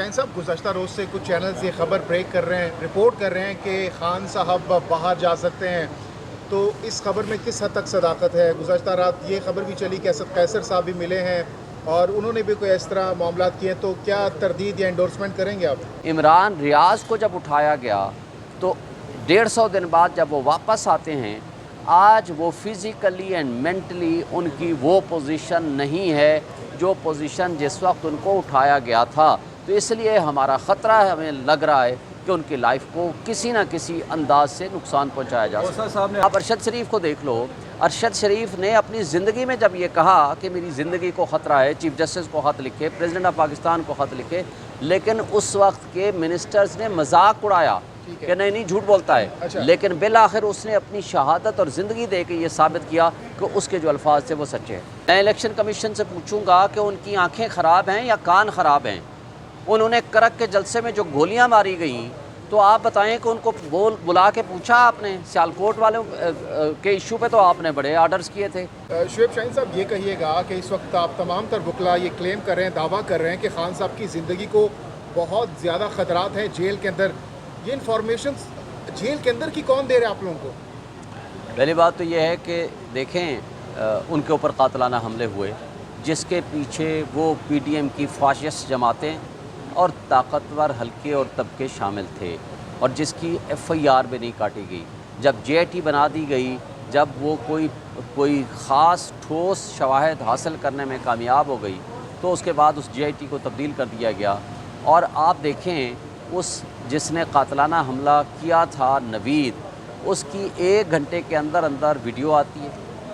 शाहीन साहब, गुज़श्ता रोज़ से कुछ चैनल्स ये ख़बर ब्रेक कर रहे हैं, रिपोर्ट कर रहे हैं कि खान साहब बाहर जा सकते हैं, तो इस खबर में किस हद तक सदाकत है? गुज़श्ता रात ये खबर भी चली कि असद कैसर साहब भी मिले हैं और उन्होंने भी कोई इस तरह मामलात किए, तो क्या तरदीद या एंडोर्समेंट करेंगे आप? इमरान रियाज को जब उठाया गया तो 150 दिन बाद जब वो वापस आते हैं, आज वो फिज़िकली एंड मेंटली उनकी वो पोजीशन नहीं है जो पोजीशन जिस वक्त उनको उठाया गया था। तो इसलिए हमारा ख़तरा है, हमें लग रहा है कि उनकी लाइफ को किसी न किसी अंदाज से नुकसान पहुंचाया जा सकता है। आप अरशद शरीफ को देख लो, अरशद शरीफ ने अपनी ज़िंदगी में जब ये कहा कि मेरी ज़िंदगी को ख़तरा है, चीफ जस्टिस को ख़त लिखे, प्रेसिडेंट ऑफ पाकिस्तान को ख़त लिखे, लेकिन उस वक्त के मिनिस्टर्स ने मजाक उड़ाया कि नहीं नहीं झूठ बोलता है। अच्छा। लेकिन बिल आखिर उसने अपनी शहादत और ज़िंदगी दे के ये साबित किया कि उसके जो अल्फाज थे वो सच्चे हैं। मैं इलेक्शन कमीशन से पूछूंगा कि उनकी आंखें ख़राब हैं या कान ख़राब हैं। उन्होंने करक के जलसे में जो गोलियां मारी गई, तो आप बताएं कि उनको बुला के पूछा आपने? सियालकोट वालों के इशू पे तो आपने बड़े आर्डर्स किए थे। शुएब शाहीन साहब, ये कहिएगा कि इस वक्त आप तमाम तर वकला ये क्लेम कर रहे हैं, दावा कर रहे हैं कि खान साहब की ज़िंदगी को बहुत ज़्यादा ख़तरात हैं जेल के अंदर। ये इन्फॉर्मेशन जेल के अंदर की कौन दे रहे हैं आप लोगों को? पहली बात तो ये है कि देखें, उनके ऊपर कातलाना हमले हुए, जिसके पीछे वो PDM की फाशिस्ट जमातें और ताकतवर हल्के और तबके शामिल थे, और जिसकी FIR भी नहीं काटी गई। जब JIT बना दी गई, जब वो कोई ख़ास ठोस शवाहिद हासिल करने में कामयाब हो गई, तो उसके बाद उस JIT को तब्दील कर दिया गया। और आप देखें, उस जिसने कातलाना हमला किया था नवीद, उसकी 1 घंटे के अंदर अंदर वीडियो आती है।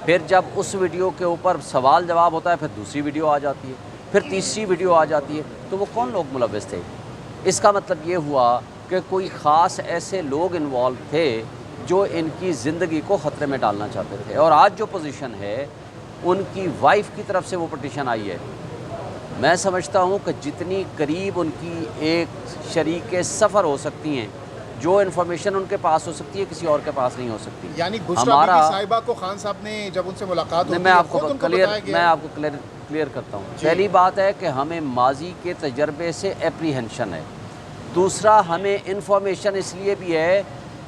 फिर जब उस वीडियो के ऊपर सवाल जवाब होता है, फिर दूसरी वीडियो आ जाती है, फिर तीसरी वीडियो आ जाती है। तो वो कौन लोग मुलव्वस थे? इसका मतलब ये हुआ कि कोई ख़ास ऐसे लोग इन्वॉल्व थे जो इनकी ज़िंदगी को ख़तरे में डालना चाहते थे। और आज जो पोजीशन है, उनकी वाइफ की तरफ से वो पटिशन आई है। मैं समझता हूँ कि जितनी करीब उनकी एक शरीके सफ़र हो सकती हैं, जो इन्फॉर्मेशन उनके पास हो सकती है, किसी और के पास नहीं हो सकती। यानी बुशरा बीबी साहिबा को खान साहब ने जब उनसे मुलाकात होती है, मैं आपको क्लियर करता हूँ। पहली बात है कि हमें माजी के तजर्बे से एप्रीहेंशन है। दूसरा, हमें इन्फॉर्मेशन इसलिए भी है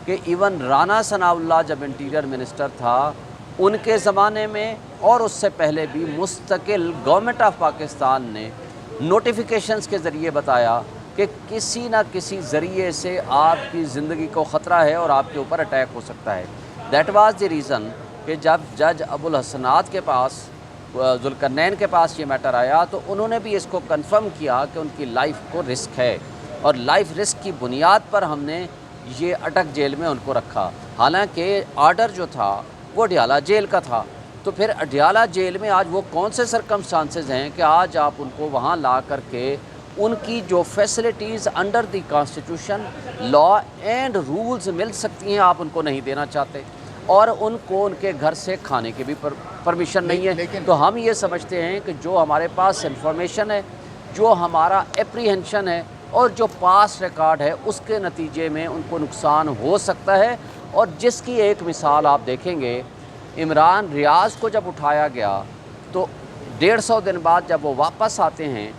कि इवन राना सनाउल्लाह जब इंटीरियर मिनिस्टर था, उनके ज़माने में और उससे पहले भी मुस्तकिल गवर्नमेंट ऑफ पाकिस्तान ने नोटिफिकेशंस के ज़रिए बताया कि किसी न किसी ज़रिए से आपकी ज़िंदगी को ख़तरा है और आपके ऊपर अटैक हो सकता है। दैट वाज द रीज़न कि जब जज अबुल हसनात के पास, जुल्करनैन के पास ये मैटर आया, तो उन्होंने भी इसको कंफर्म किया कि उनकी लाइफ को रिस्क है, और लाइफ रिस्क की बुनियाद पर हमने ये अटक जेल में उनको रखा। हालांकि आर्डर जो था वो अडियाला जेल का था। तो फिर अडियाला जेल में आज वो कौन से सर्कमस्टांसेस हैं कि आज आप उनको वहाँ ला करके उनकी जो facilities under the constitution, law and rules मिल सकती हैं, आप उनको नहीं देना चाहते, और उनको उनके घर से खाने की भी परमिशन नहीं है। तो हम ये समझते हैं कि जो हमारे पास इंफॉर्मेशन है, जो हमारा एप्रीहेंशन है और जो पास रिकॉर्ड है, उसके नतीजे में उनको नुकसान हो सकता है। और जिसकी एक मिसाल आप देखेंगे, इमरान रियाज को जब उठाया गया तो 150 दिन बाद जब वो वापस आते हैं,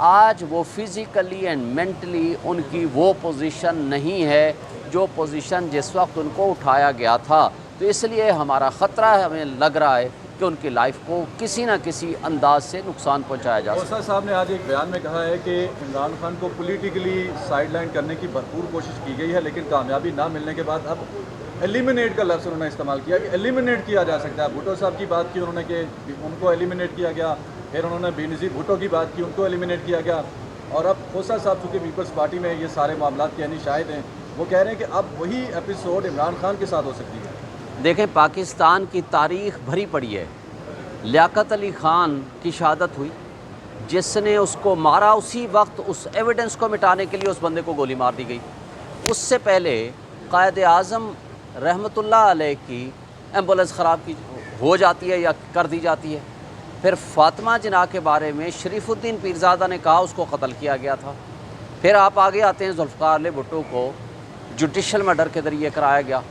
आज वो फिज़िकली एंड मेंटली उनकी वो पोजीशन नहीं है जो पोजीशन जिस वक्त उनको उठाया गया था। तो इसलिए हमारा ख़तरा है, हमें लग रहा है कि उनकी लाइफ को किसी न किसी अंदाज से नुकसान पहुंचाया जा सकता है। ओसा साहब ने आज एक बयान में कहा है कि इमरान खान को पॉलिटिकली साइडलाइन करने की भरपूर कोशिश की गई है, लेकिन कामयाबी ना मिलने के बाद अब एलिमिनेट का लफ्ज़ उन्होंने इस्तेमाल किया कि एलिमिनेट किया जा सकता है। भुट्टो साहब की बात की उन्होंने कि उनको एलिमिनेट किया गया, फिर उन्होंने बेनज़ीर भुट्टो की बात की, उनको एलिमिनेट किया गया, और अब खोसा साहब चूँकि पीपल्स पार्टी में ये सारे मामला के यानी शाहिद हैं, वो कह रहे हैं कि अब वही एपिसोड इमरान खान के साथ हो सकती है। देखें, पाकिस्तान की तारीख़ भरी पड़ी है। लियाकत अली ख़ान की शहादत हुई, जिसने उसको मारा, उसी वक्त उस एविडेंस को मिटाने के लिए उस बंदे को गोली मार दी गई। उससे पहले कायद आज़म रहमतुल्लाह अलैह की एम्बुलेंस ख़राब की हो जाती है या कर दी जाती है। फिर फ़ातिमा जिन्ना के बारे में शरीफुद्दीन पीरज़ादा ने कहा उसको कत्ल किया गया था। फिर आप आगे आते हैं, जुल्फ़िकार अली भुट्टो को जुडिशल मर्डर के ज़रिए कराया गया।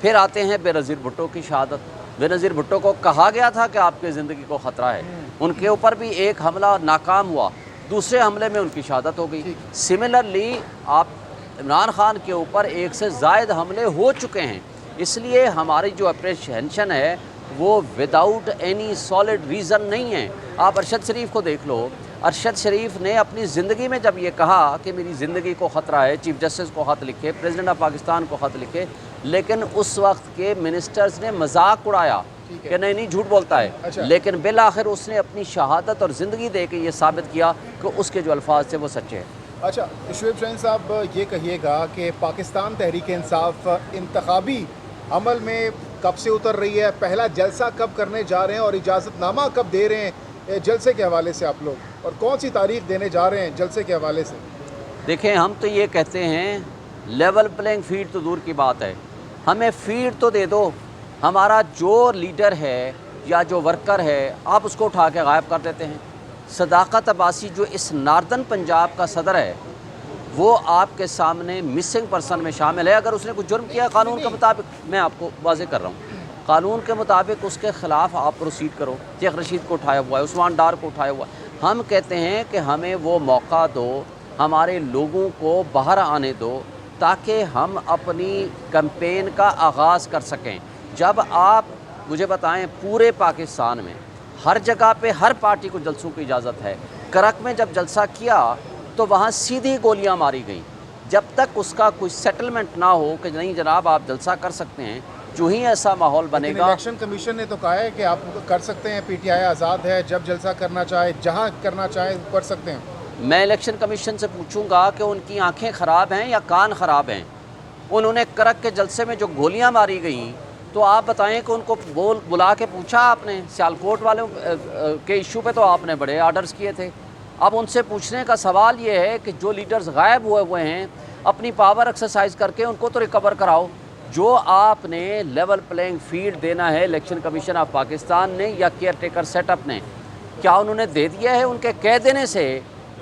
फिर आते हैं बेनज़ीर भुट्टो की शहादत। बेनज़ीर भुट्टो को कहा गया था कि आपकी ज़िंदगी को ख़तरा है, उनके ऊपर भी एक हमला नाकाम हुआ, दूसरे हमले में उनकी शहादत हो गई। सिमिलरली आप इमरान खान के ऊपर एक से ज़ायद हमले हो चुके हैं, इसलिए हमारी जो अप्रीहेंशन है वो विदाउट एनी सॉलिड रीज़न नहीं है। आप अरशद शरीफ को देख लो, अरशद शरीफ ने अपनी ज़िंदगी में जब ये कहा कि मेरी ज़िंदगी को ख़तरा है, चीफ जस्टिस को ख़त लिखे, प्रेसिडेंट ऑफ पाकिस्तान को ख़त लिखे, लेकिन उस वक्त के मिनिस्टर्स ने मजाक उड़ाया कि नहीं झूठ बोलता है। अच्छा। लेकिन बिल आखिर उसने अपनी शहादत और ज़िंदगी दे के ये साबित किया कि उसके जो अल्फाज थे वो सच्चे हैं। अच्छा, शुएब शाहीन साहब, ये कहिएगा कि पाकिस्तान तहरीक इंसाफ इंतखाबी अमल में कब से उतर रही है, पहला जलसा कब करने जा रहे हैं और इजाज़तनामा कब दे रहे हैं जलसे के हवाले से आप लोग, और कौन सी तारीख देने जा रहे हैं जलसे के हवाले से? देखें, हम तो ये कहते हैं लेवल प्लेइंग फील्ड तो दूर की बात है, हमें फील्ड तो दे दो। हमारा जो लीडर है या जो वर्कर है आप उसको उठा के गायब कर देते हैं। सदाकत अब्बासी जो इस नार्दन पंजाब का सदर है वो आपके सामने मिसिंग पर्सन में शामिल है। अगर उसने कुछ जुर्म किया कानून के मुताबिक, मैं आपको वाज़ेह कर रहा हूँ, कानून के मुताबिक उसके ख़िलाफ़ आप प्रोसीड करो। शेख रशीद को उठाया हुआ है, उस्मान डार को उठाया हुआ है। हम कहते हैं कि हमें वो मौका दो, हमारे लोगों को बाहर आने दो ताकि हम अपनी कैंपेन का आगाज़ कर सकें। जब आप मुझे बताएं, पूरे पाकिस्तान में हर जगह पे हर पार्टी को जलसों की इजाज़त है। करक में जब जलसा किया तो वहाँ सीधी गोलियां मारी गई। जब तक उसका कोई सेटलमेंट ना हो कि नहीं जनाब आप जलसा कर सकते हैं, जो ही ऐसा माहौल बनेगा। इलेक्शन कमीशन ने तो कहा है कि आप कर सकते हैं, पीटीआई आज़ाद है, जब जलसा करना चाहे जहाँ करना चाहे कर सकते हैं। मैं इलेक्शन कमीशन से पूछूंगा कि उनकी आंखें ख़राब हैं या कान ख़राब हैं। उन्होंने करक के जलसे में जो गोलियां मारी गई तो आप बताएं कि उनको बुला के पूछा आपने? सियालकोट वालों के इशू पे तो आपने बड़े आर्डर्स किए थे। अब उनसे पूछने का सवाल ये है कि जो लीडर्स गायब हुए हैं अपनी पावर एक्सरसाइज करके उनको तो रिकवर कराओ। जो आपने लेवल प्लेइंग फील्ड देना है इलेक्शन कमीशन ऑफ पाकिस्तान ने या केयर टेकर सेटअप ने, क्या उन्होंने दे दिया है? उनके कह देने से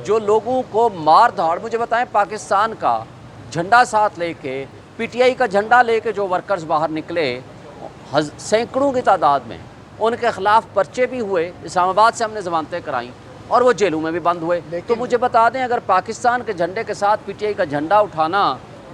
जो लोगों को मार धाड़, मुझे बताएं, पाकिस्तान का झंडा साथ लेके, पीटीआई का झंडा लेके जो वर्कर्स बाहर निकले सैकड़ों की तादाद में, उनके ख़िलाफ़ पर्चे भी हुए, इस्लामाबाद से हमने ज़मानतें कराई और वो जेलों में भी बंद हुए। तो मुझे बता दें, अगर पाकिस्तान के झंडे के साथ पीटीआई का झंडा उठाना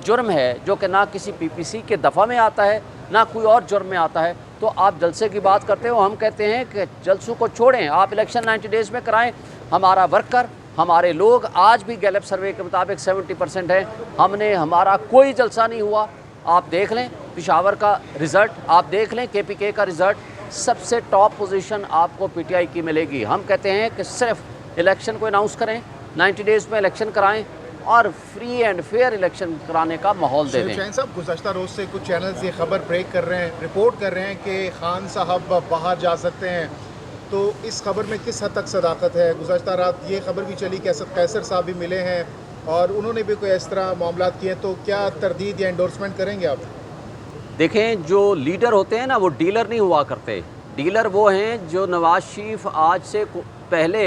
जुर्म है, जो कि ना किसी पीपीसी के दफ़ा में आता है ना कोई और जुर्म में आता है, तो आप जलसे की बात करते हो। हम कहते हैं कि जलसों को छोड़ें, आप इलेक्शन 90 डेज़ में कराएं। हमारा वर्कर, हमारे लोग आज भी गैलप सर्वे के मुताबिक 70% है। हमारा कोई जलसा नहीं हुआ। आप देख लें पेशावर का रिज़ल्ट, आप देख लें केपीके का रिज़ल्ट, सबसे टॉप पोजीशन आपको पीटीआई की मिलेगी। हम कहते हैं कि सिर्फ इलेक्शन को अनाउंस करें, 90 डेज़ में इलेक्शन कराएं और फ्री एंड फेयर इलेक्शन कराने का माहौल दे दें। साहब, गुज़श्ता रोज़ से कुछ चैनल्स ये खबर ब्रेक कर रहे हैं, रिपोर्ट कर रहे हैं कि खान साहब बाहर जा सकते हैं, तो इस खबर में किस हद तक सदाकत है? गुज़श्ता रात ये खबर भी चली कि असद कैसर साहब भी मिले हैं और उन्होंने भी कोई इस तरह मामला किए, तो क्या तरदीद या एंडोर्समेंट करेंगे आप? देखें, जो लीडर होते हैं ना वो डीलर नहीं हुआ करते। डीलर वो हैं जो नवाज शरीफ आज से पहले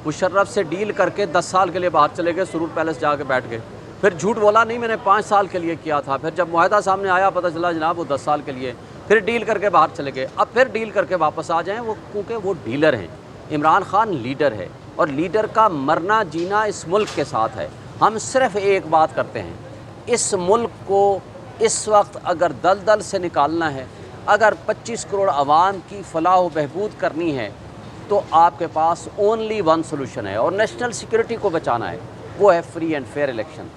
मुशर्रफ से डील करके 10 साल के लिए बाहर चले गए, सुरूर पैलेस जाके बैठ गए, फिर झूठ बोला नहीं मैंने 5 साल के लिए किया था, फिर जब मुआहदा सामने आया पता चला जनाब वो 10 साल के लिए, फिर डील करके बाहर चले गए, अब फिर डील करके वापस आ जाएं वो, क्योंकि वो डीलर हैं। इमरान खान लीडर है और लीडर का मरना जीना इस मुल्क के साथ है। हम सिर्फ एक बात करते हैं, इस मुल्क को इस वक्त अगर दलदल से निकालना है, अगर 25 करोड़ आवाम की फलाह व बहबूद करनी है, तो आपके पास ओनली वन सोल्यूशन है और नेशनल सिक्योरिटी को बचाना है, वो है फ्री एंड फेयर इलेक्शन।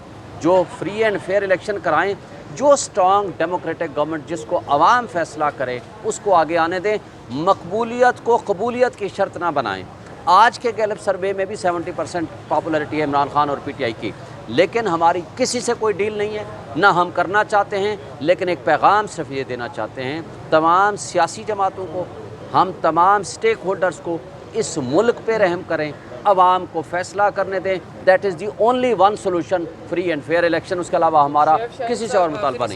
जो फ्री एंड फेयर इलेक्शन कराएं, जो स्ट्रॉन्ग डेमोक्रेटिक गवर्नमेंट जिसको आवाम फैसला करे उसको आगे आने दें, मकबूलियत को कबूलियत की शर्त ना बनाएं। आज के गैलप सर्वे में भी 70% पॉपुलरिटी है इमरान खान और पीटीआई की, लेकिन हमारी किसी से कोई डील नहीं है, ना हम करना चाहते हैं। लेकिन एक पैगाम सिर्फ ये देना चाहते हैं तमाम सियासी जमातों को, हम तमाम स्टेक होल्डर्स को, इस मुल्क पे रहम करें, आवाम को फैसला करने दें। That is the only one solution, free and fair election. उसके अलावा हमारा किसी से और मुतालबा नहीं।